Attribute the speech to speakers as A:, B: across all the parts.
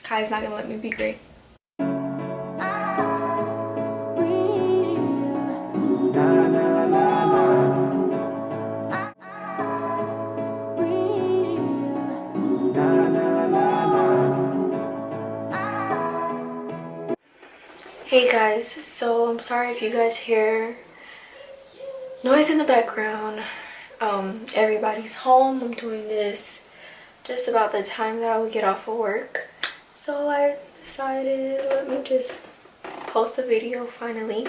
A: Kai's not gonna let me be great. Hey guys, so I'm sorry if you guys hear noise in the background. Everybody's home. I'm doing this just about the time that I would get off of work. So I decided, let me just post a video finally.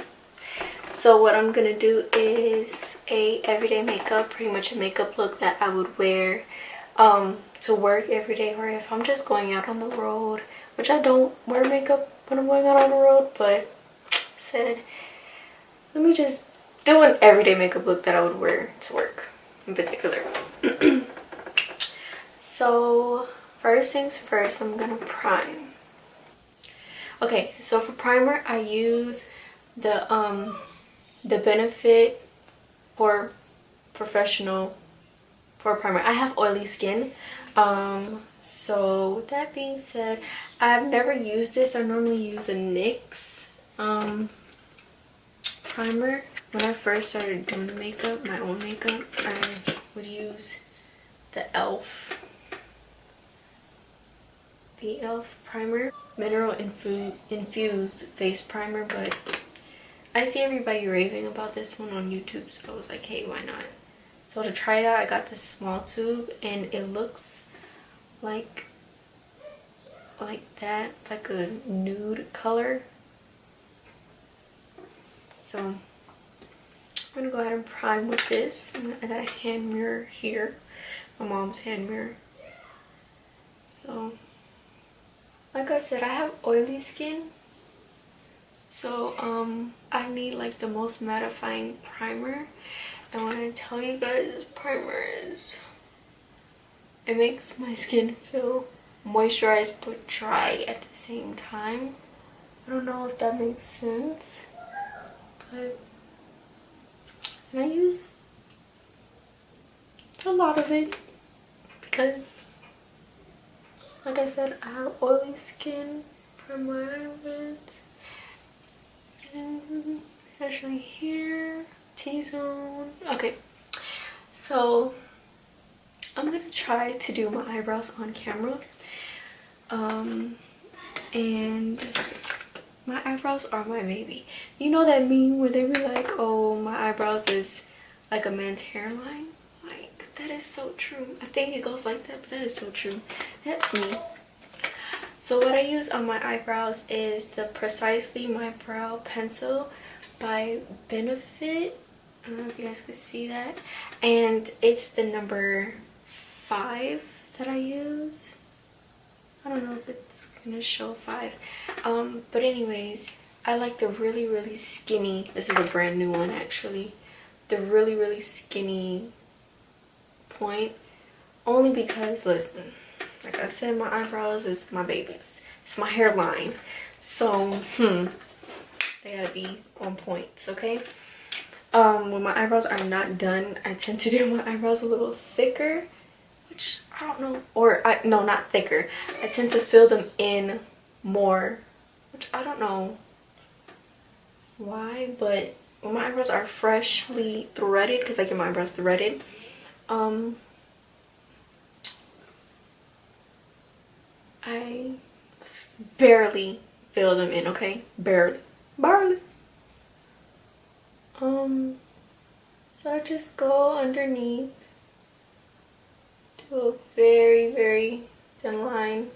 A: So what I'm gonna do is a everyday makeup, pretty much a makeup look that I would wear to work every day, or if I'm just going out on the road, which I don't wear makeup when I'm going out on the road, but said let me just do an everyday makeup look that I would wear to work in particular. So first things first, I'm gonna prime. Okay, so for primer I use the Benefit for Professional for primer. I have oily skin, so with that being said, I've never used this. I normally use a NYX primer. When I first started doing makeup, my own makeup, I would use the e.l.f. primer, mineral infused face primer, but I see everybody raving about this one on YouTube, so I was like, hey, why not? So to try it out, I got this small tube, and it looks like that. It's like a nude color. So I'm gonna go ahead and prime with this. I got a hand mirror here, my mom's hand mirror. So like I said, I have oily skin, so I need like the most mattifying primer. And when I tell you guys, this primer it makes my skin feel moisturized but dry at the same time. I don't know if that makes sense, but and I use a lot of it because, like I said, I have oily skin from my eyelids, and actually here, T-zone. Okay, so I'm gonna try to do my eyebrows on camera. And my eyebrows are my baby. You know that meme where they be like, oh, my eyebrows is like a man's hairline? Like, that is so true. I think it goes like that, but that is so true. That's me. So what I use on my eyebrows is the Precisely My Brow Pencil by Benefit. I don't know if you guys can see that. And it's the number 5 that I use. I don't know if it's gonna show 5. But anyways, I like the really skinny, this is a brand new one actually, the really skinny point, only because, listen, like I said, my eyebrows is my babies. It's my hairline. So, they gotta be on points, okay? When my eyebrows are not done, I tend to do my eyebrows a little thicker, which I don't know, no, not thicker. I tend to fill them in more, which I don't know why, but when my eyebrows are freshly threaded, because I get my eyebrows threaded, I barely fill them in, okay? Barely. So I just go underneath, do a very thin line.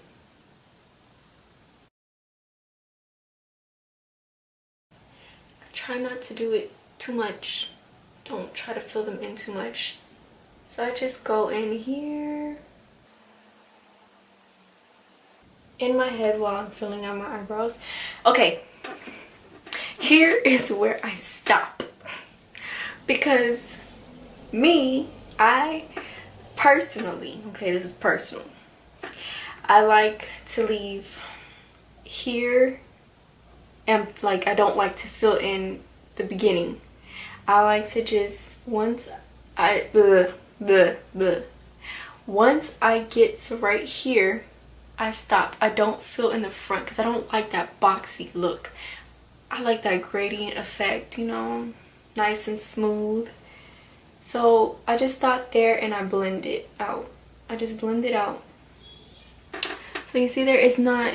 A: Try not to do it too much. Don't try to fill them in too much. So I just go in here in my head while I'm filling out my eyebrows. Okay, here is where I stop, because I personally, okay, this is personal, I like to leave here, and like I don't like to fill in the beginning. I like to just once Once I get to right here, I stop. I don't fill in the front because I don't like that boxy look. I like that gradient effect, you know, nice and smooth. So I just stop there and I blend it out. I just blend it out. So you see there, it's not,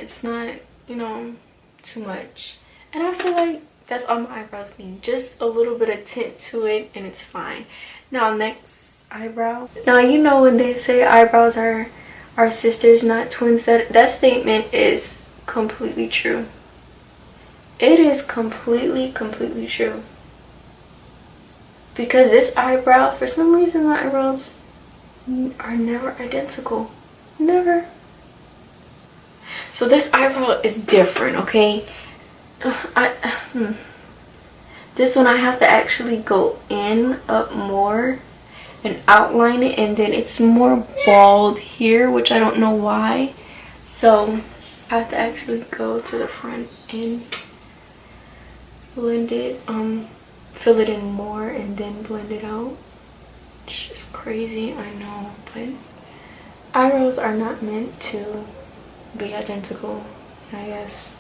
A: you know, too much. And I feel like that's all my eyebrows need. Just a little bit of tint to it and it's fine. Now next, eyebrow. Now you know when they say eyebrows are sisters, not twins, that statement is completely true. It is completely true. Because this eyebrow, for some reason my eyebrows are never identical. Never. So this eyebrow is different, okay? This one I have to actually go in up more and outline it, and then it's more bald here, which I don't know why. So I have to actually go to the front and blend it, fill it in more and then blend it out. It's just crazy, I know, but eyebrows are not meant to be identical, I guess.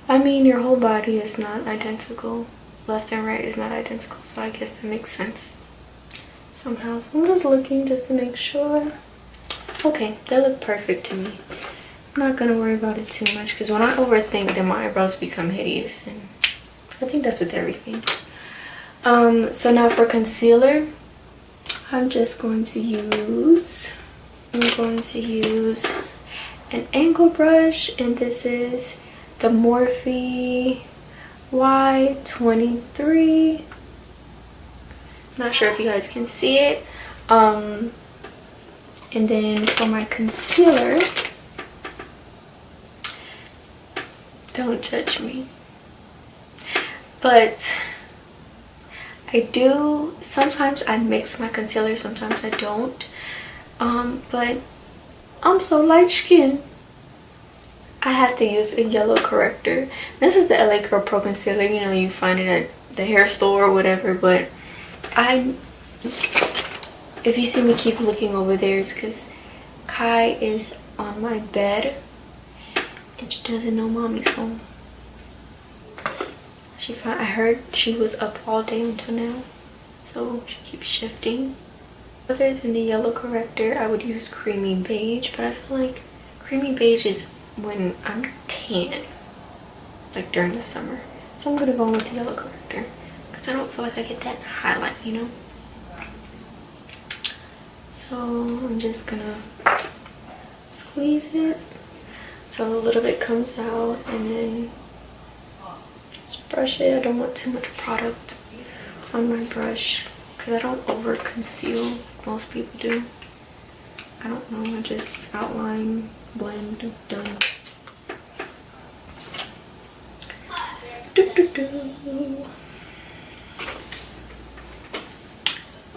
A: I mean, your whole body is not identical. Left and right is not identical, so I guess that makes sense somehow. So I'm just looking just to make sure. Okay, they look perfect to me. I'm not gonna worry about it too much because when I overthink, then my eyebrows become hideous, and I think that's with everything. So now for concealer, I'm going to use an angle brush, and this is the Morphe Y23. Not sure if you guys can see it. And then for my concealer, don't judge me, but sometimes I mix my concealer, sometimes I don't. But I'm so light skinned, I have to use a yellow corrector. This is the LA Girl Pro Concealer. You know, you find it at the hair store or whatever, but if you see me keep looking over there, it's because Kai is on my bed and she doesn't know mommy's home. I heard she was up all day until now, so she keeps shifting. Other than the yellow corrector, I would use creamy beige, but I feel like creamy beige is when I'm tan, like during the summer. So I'm gonna go with the yellow corrector because I don't feel like I get that highlight, you know. So I'm just gonna squeeze it so a little bit comes out, and then just brush it. I don't want too much product on my brush because I don't over conceal like most people do. I don't know, I just outline, blend, done.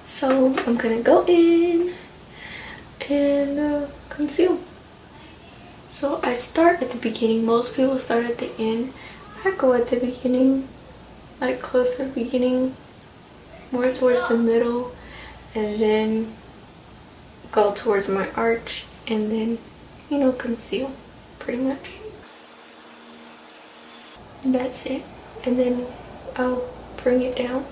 A: So I'm gonna go in and conceal. So I start at the beginning. Most people start at the end. I go at the beginning, like close to the beginning, more towards the middle, and then go towards my arch, and then, you know, conceal pretty much. That's it. And then I'll bring it down.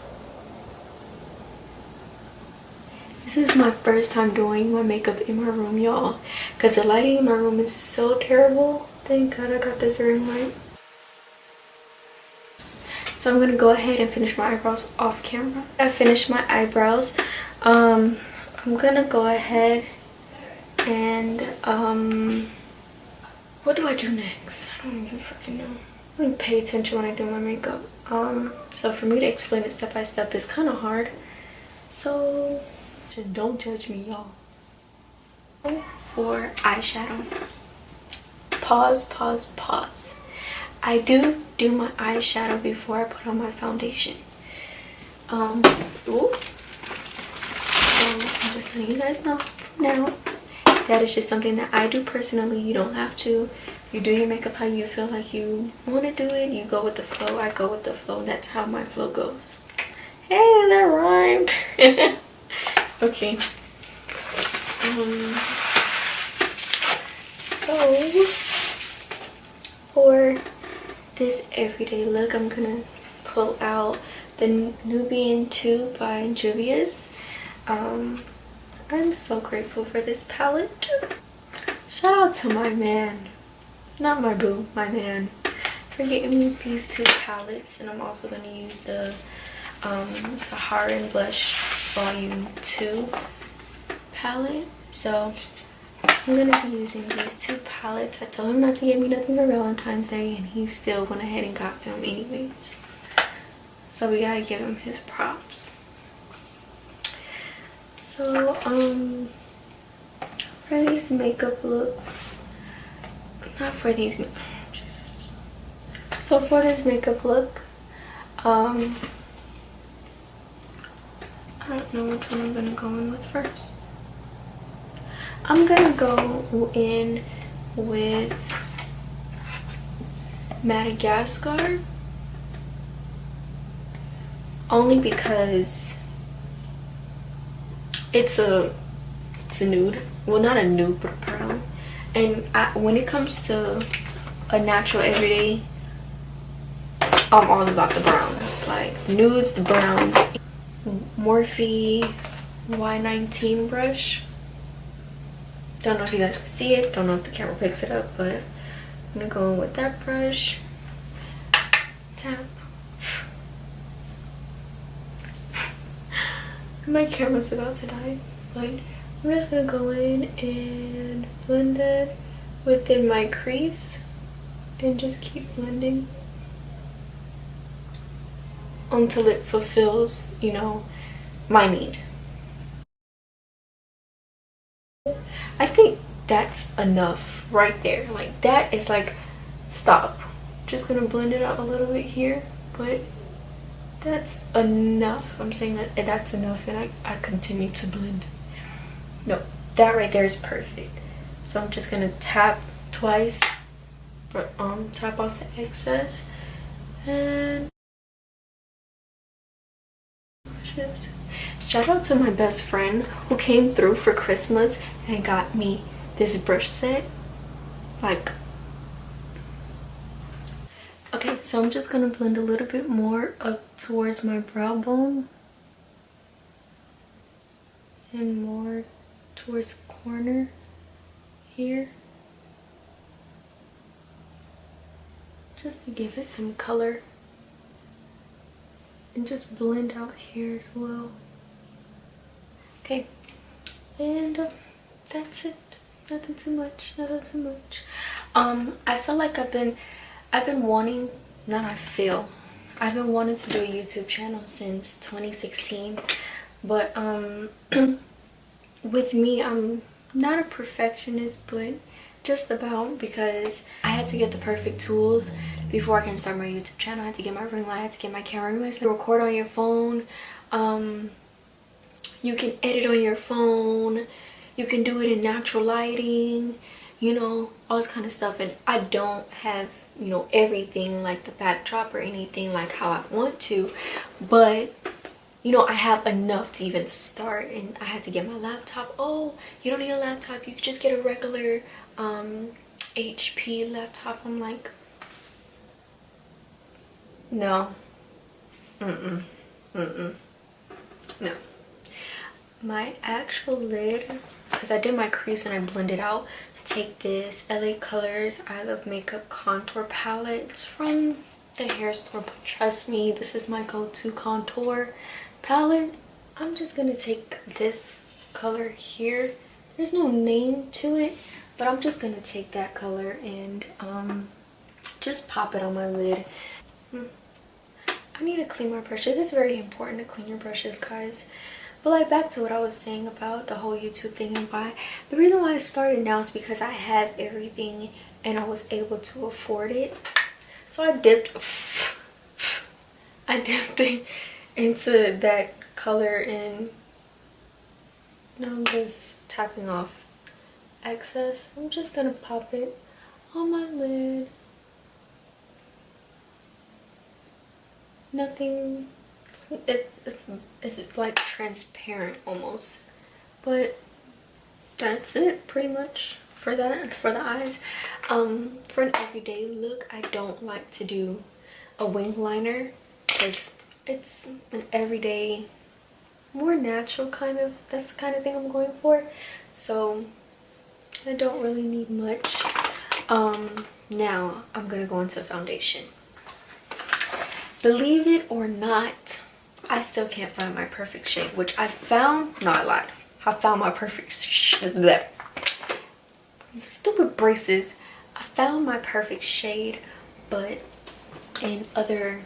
A: This is my first time doing my makeup in my room, y'all, because the lighting in my room is so terrible. Thank God I got this ring light. So I'm gonna go ahead and finish my eyebrows off camera. I finished my eyebrows. I'm gonna go ahead and what do I do next? I don't even freaking know. I don't pay attention when I do my makeup. So for me to explain it step by step is kind of hard. So just don't judge me, y'all. For eyeshadow, pause. I do my eyeshadow before I put on my foundation. I'm just letting you guys know now. That is just something that I do personally. You don't have to. You do your makeup how you feel like you want to do it. You go with the flow. I go with the flow. That's how my flow goes. Hey, that rhymed. Okay. Um, so for this everyday look, I'm gonna pull out the Nubian 2 by Juvia's. I'm so grateful for this palette. Shout out to my man, not my boo, my man, for getting me these two palettes. And I'm also going to use the Saharan Blush Volume 2 palette. So I'm going to be using these two palettes. I told him not to get me nothing for Valentine's Day, and he still went ahead and got them anyways. So we gotta give him his props. So for these makeup looks, not for these, so for this makeup look, I don't know which one I'm gonna go in with first. I'm gonna go in with Madagascar, only because it's a nude. Well, not a nude, but a brown. And when it comes to a natural everyday, I'm all about the browns. Like nudes, the browns. Morphe Y19 brush. Don't know if you guys can see it. Don't know if the camera picks it up, but I'm gonna go in with that brush. Tap. My camera's about to die, but I'm just gonna go in and blend it within my crease and just keep blending until it fulfills, you know, my need. I think that's enough right there. Like that is like, stop. Just gonna blend it out a little bit here, but that's enough. I'm saying that that's enough, and I continue to blend. No, that right there is perfect. So I'm just gonna tap twice, but tap off the excess, and shout out to my best friend who came through for Christmas and got me this brush set. Like, okay, so I'm just gonna blend a little bit more up towards my brow bone and more towards the corner here, just to give it some color, and just blend out here as well. Okay, and that's it. Nothing too much, nothing too much. I feel like I've been wanting, I've been wanting to do a YouTube channel since 2016, but with me, I'm not a perfectionist, but just about, because I had to get the perfect tools before I can start my YouTube channel. I had to get my ring light, I had to get my camera. You can record on your phone, you can edit on your phone, you can do it in natural lighting, you know, all this kind of stuff. And I don't have, you know, everything like the backdrop or anything like how I want to, but you know, I have enough to even start. And I had to get my laptop. Oh, you don't need a laptop, you could just get a regular HP laptop. I'm like, no, no. My actual lid, because I did my crease and I blended out, to take this LA Colors I Love Makeup contour palette. It's from the hair store, but trust me, this is my go-to contour palette. I'm just gonna take this color here. There's no name to it, but I'm just gonna take that color and just pop it on my lid. I need to clean my brushes. It's very important to clean your brushes, guys. But like, back to what I was saying about the whole YouTube thing, and why the reason why I started now is because I have everything and I was able to afford it. So I dipped it into that color, and now I'm just tapping off excess. I'm just gonna pop it on my lid. Nothing, it's like transparent almost, but that's it pretty much for that, for the eyes. For an everyday look, I don't like to do a wing liner because it's an everyday, more natural kind of, that's the kind of thing I'm going for. So I don't really need much. Now I'm gonna go into foundation. Believe it or not, I still can't find my perfect shade, which I found, no, I lied. I found my perfect shade. Stupid braces. I found my perfect shade, but in other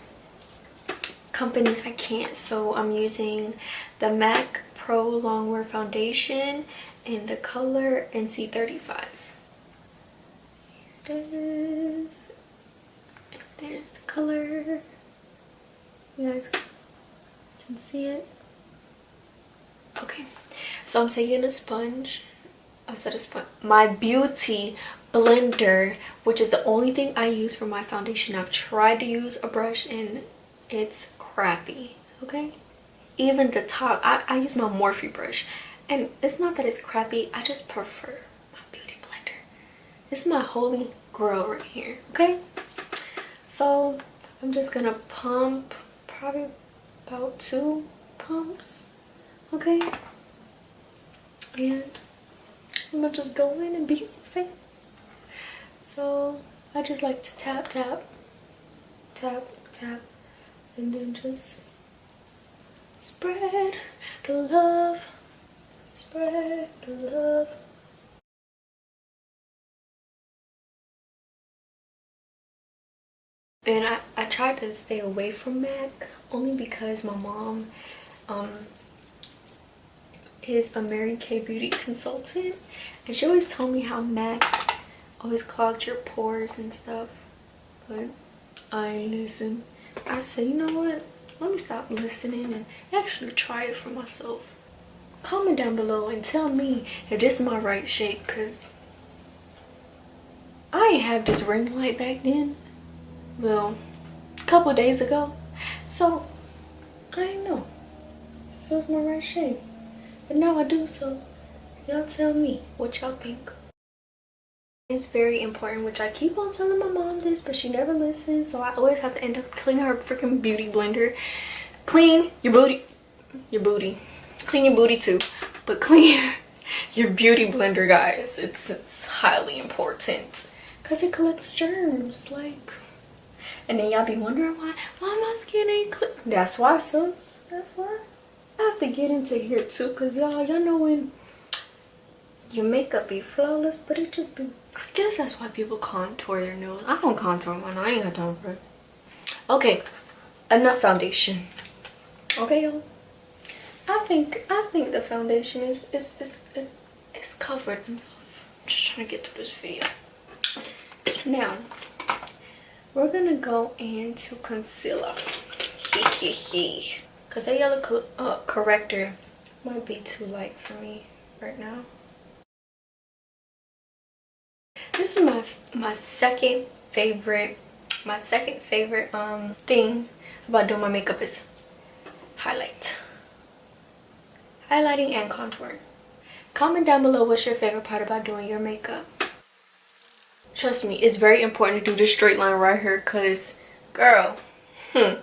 A: companies I can't. So I'm using the MAC Pro Longwear Foundation in the color NC35. Here it is. There's the color. You guys can see it. Okay, so I'm taking a sponge. I said a sponge. My Beauty Blender, which is the only thing I use for my foundation. I've tried to use a brush and it's crappy. Okay, even the top. I use my Morphe brush, and it's not that it's crappy. I just prefer my Beauty Blender. This is my holy grail right here. Okay, so I'm just gonna pump probably about 2 pumps. Okay, and I'm gonna just go in and beat your face. So I just like to tap, tap, tap, tap, and then just spread the love, spread the love. And I tried to stay away from MAC only because my mom is a Mary Kay beauty consultant, and she always told me how MAC always clogged your pores and stuff, but I ain't listen. I said, you know what, let me stop listening and actually try it for myself. Comment down below and tell me if this is my right shade, because I ain't have this ring light back then, well, a couple days ago, so I ain't know if it was my right shade. But now I do, so y'all tell me what y'all think. It's very important, which I keep on telling my mom this, but she never listens, so I always have to end up cleaning her freaking Beauty Blender. Clean your booty. Clean your booty too, but clean your Beauty Blender, guys. It's highly important because it collects germs, like. And then y'all be wondering why my skin ain't clean. That's why, sis. That's why. I have to get into here too, because y'all know when your makeup be flawless, but it just be, I guess that's why people contour their nose. I don't contour mine. I ain't got time for it. Okay, enough foundation. Okay, y'all. I think the foundation is covered enough. I'm just trying to get through this video. Now we're gonna go into concealer. Because that yellow corrector might be too light for me right now. This is my second favorite thing about doing my makeup is highlighting and contouring. Comment down below what's your favorite part about doing your makeup. Trust me, it's very important to do this straight line right here, because girl, you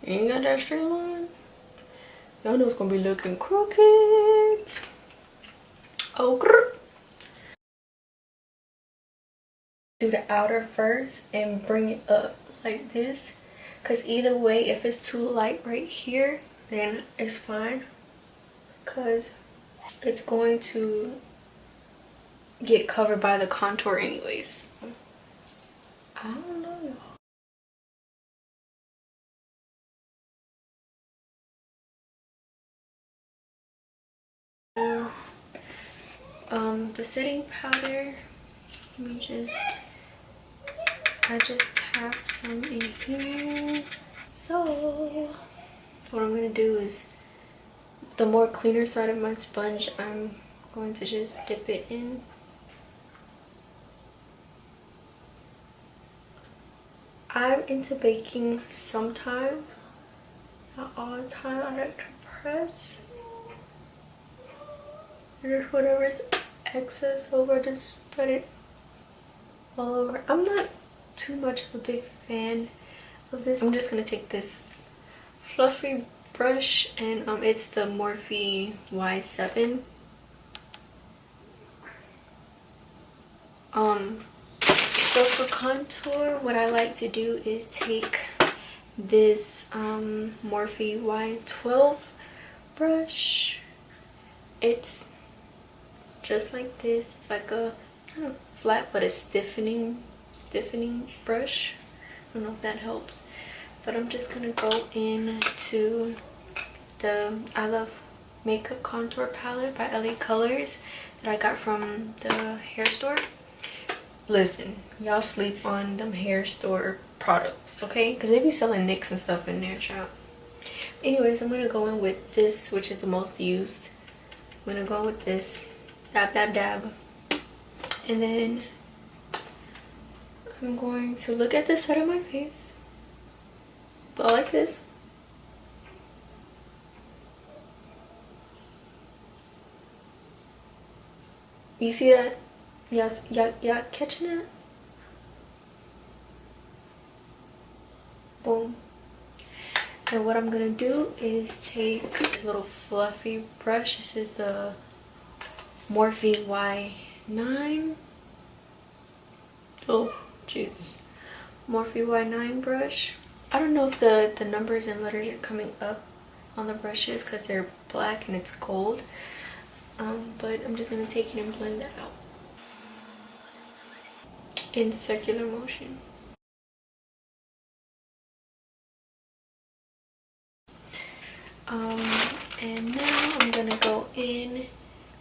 A: ain't got that straight line, y'all know it's gonna be looking crooked. Oh, do the outer first and bring it up like this, because either way, if it's too light right here, then it's fine, because it's going to get covered by the contour anyways. I don't know. The setting powder, I just tap some in here. So what I'm gonna do is, the more cleaner side of my sponge, I'm going to just dip it in. I'm into baking sometimes, not all the time. I like to press just whatever's excess over, just put it all over. I'm not too much of a big fan of this. I'm just gonna take this fluffy brush, and it's the Morphe Y7. So for contour, what I like to do is take this Morphe Y12 brush. It's just like this. It's like a kind of flat but a stiffening brush. I don't know if that helps, but I'm just gonna go into the I Love Makeup Contour Palette by LA Colors that I got from the hair store. Listen, y'all sleep on them hair store products, okay? Because they be selling NYX and stuff in there, child. Anyways, I'm gonna go in with this, which is the most used. I'm gonna go in with this, dab dab dab, and then I'm going to look at this side of my face, go like this. You see that? Yes, y'all catching it? Boom. And what I'm gonna do is take this little fluffy brush. This is the Morphe Y9. Oh, jeez. Morphe Y9 brush. I don't know if the numbers and letters are coming up on the brushes because they're black and it's gold. But I'm just gonna take it and blend that out in circular motion. And now I'm gonna go in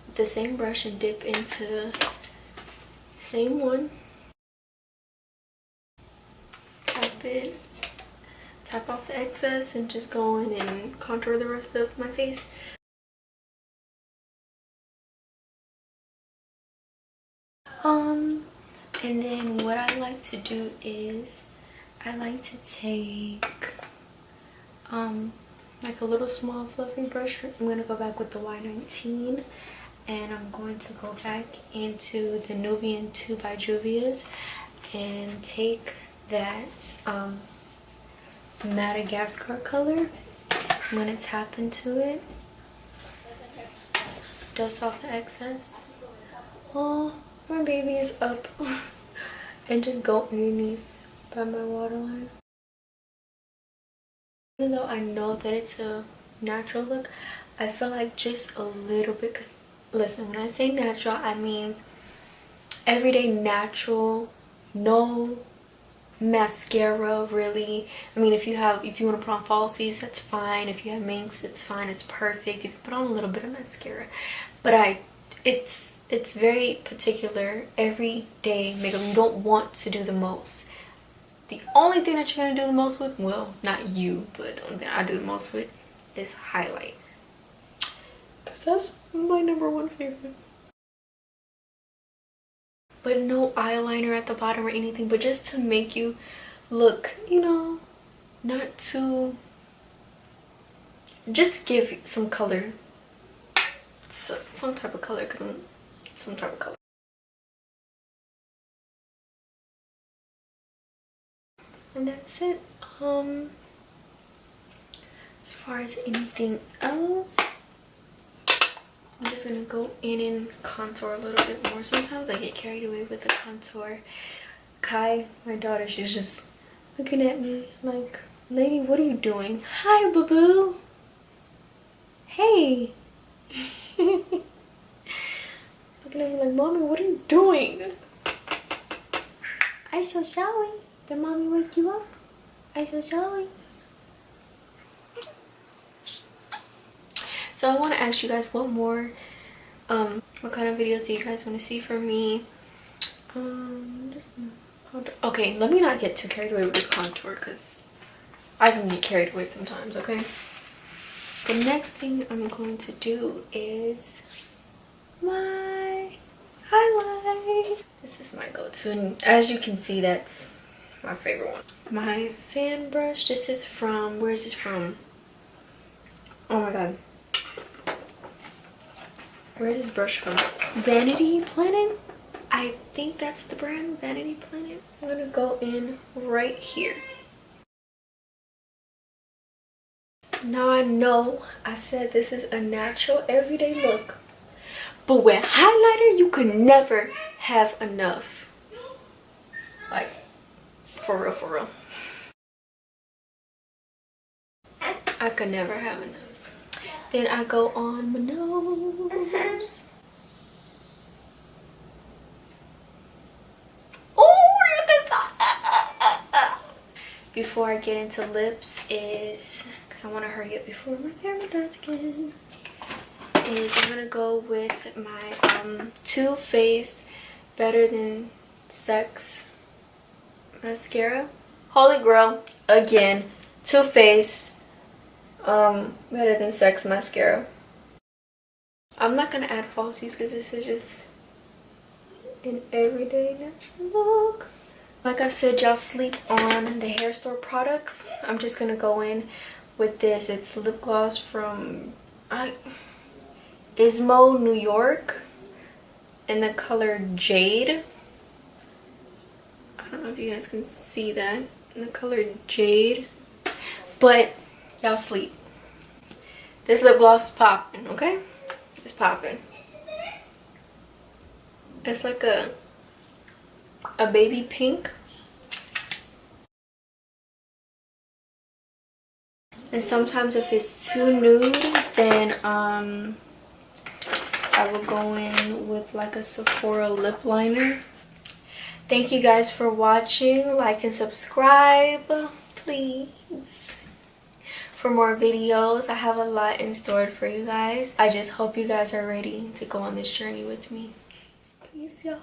A: with the same brush and dip into the same one. Tap off the excess and just go in and contour the rest of my face. And then what I like to do is I like to take like a little small fluffy brush. I'm gonna go back with the Y19, and I'm going to go back into the Nubian 2 by Juvia's and take that Madagascar color. I'm gonna tap into it, dust off the excess. Oh, my baby is up. And just go underneath by my waterline. Even though I know that it's a natural look, I feel like just a little bit, because listen, when I say natural, I mean everyday natural, no mascara really. I mean, if you want to put on falsies, that's fine. If you have minks, that's fine. It's perfect. You can put on a little bit of mascara, but it's very particular everyday makeup. You don't want to do the most. The only thing that you're gonna do the most with, well, not you, but the only thing I do the most with is highlight, because that's my #1 favorite. But no eyeliner at the bottom or anything, but just to make you look, you know, not too, just to give some color, some type of color, because I'm some type of color. And that's it. As far as anything else, I'm just gonna go in and contour a little bit more. Sometimes I get carried away with the contour. Kai, my daughter, she's just looking at me like, lady, what are you doing? Hi, boo-boo. Hey. Looking at me like, mommy, what are you doing? I'm so sorry. Did mommy wake you up? I'm so sorry. So I want to ask you guys what what kind of videos do you guys want to see from me? Okay, let me not get too carried away with this contour, because I can get carried away sometimes, okay? The next thing I'm going to do is my highlight. This is my go-to, and as you can see, that's my favorite one. My fan brush, this is from, where is this from? Oh my god. Where's this brush from? Vanity Planet. I think that's the brand, Vanity Planet. I'm gonna go in right here. Now I know I said this is a natural everyday look, but with highlighter you could never have enough. Like, for real, for real. I could never have enough. Then I go on my nose. Oh, look at that. Before I get into lips is, because I want to hurry up before my camera dies again, is I'm going to go with my Too Faced Better Than Sex Mascara. Holy Grail, again, Too Faced Better Than Sex Mascara. I'm not going to add falsies because this is just an everyday natural look. Like I said, y'all sleep on the hair store products. I'm just gonna go in with this. It's lip gloss from Ismo, New York, in the color Jade. I don't know if you guys can see that, in the color Jade, but y'all sleep. This lip gloss is popping, okay? It's popping. It's like a baby pink. And sometimes if it's too nude, then I will go in with like a Sephora lip liner. Thank you guys for watching. Like and subscribe, please, for more videos. I have a lot in store for you guys. I just hope you guys are ready to go on this journey with me. Peace, y'all.